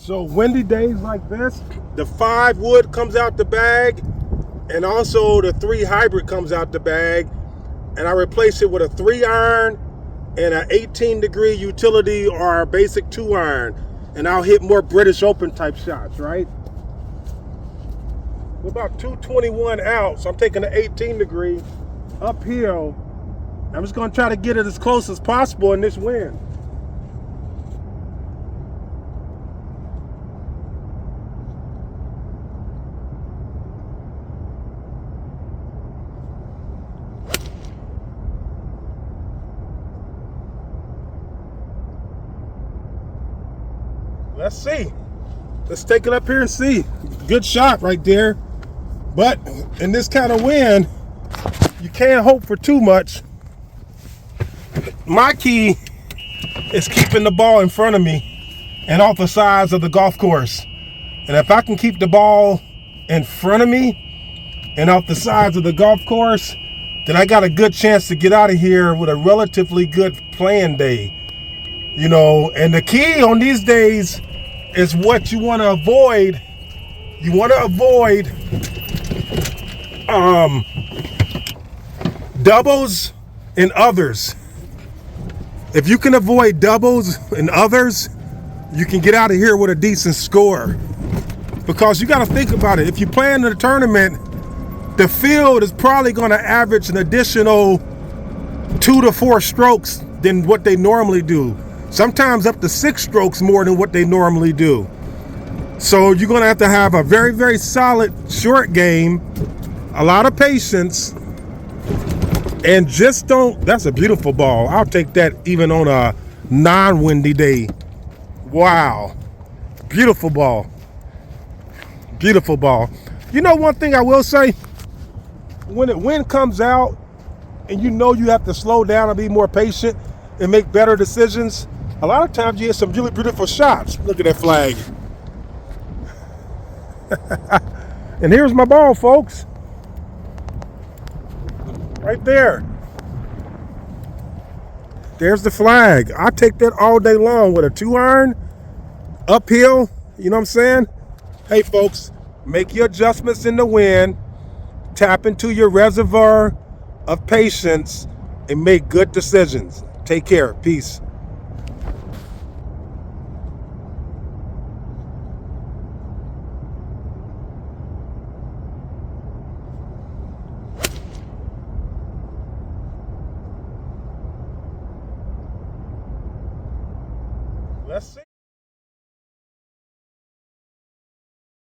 So windy days like this, the 5 wood comes out the bag, and also the 3 hybrid comes out the bag, and I replace it with a 3 iron and an 18-degree utility or a basic 2 iron, and I'll hit more British Open type shots, right? We're about 221 out, so I'm taking the 18-degree uphill. I'm just gonna try to get it as close as possible in this wind. Let's see. Let's take it up here and see. Good shot right there. But in this kind of wind, you can't hope for too much. My key is keeping the ball in front of me and off the sides of the golf course. And if I can keep the ball in front of me and off the sides of the golf course, then I got a good chance to get out of here with a relatively good playing day. You know, and the key on these days is what you want to avoid. You want to avoid doubles and others. If you can avoid doubles and others, you can get out of here with a decent score. Because you got to think about it. If you play in the tournament, the field is probably going to average an additional 2 to 4 strokes than what they normally do. Sometimes up to 6 strokes more than what they normally do. So you're going to have a very, very solid short game, a lot of patience, and just don't. That's a beautiful ball. I'll take that even on a non-windy day. Wow. Beautiful ball. Beautiful ball. You know, one thing I will say, when the wind comes out and you know you have to slow down and be more patient and make better decisions, a lot of times you get some really beautiful shots. Look at that flag. And here's my ball, folks. Right there. There's the flag. I take that all day long with a 2 iron, uphill, you know what I'm saying? Hey folks, make your adjustments in the wind, tap into your reservoir of patience, and make good decisions. Take care. Peace. Let's see.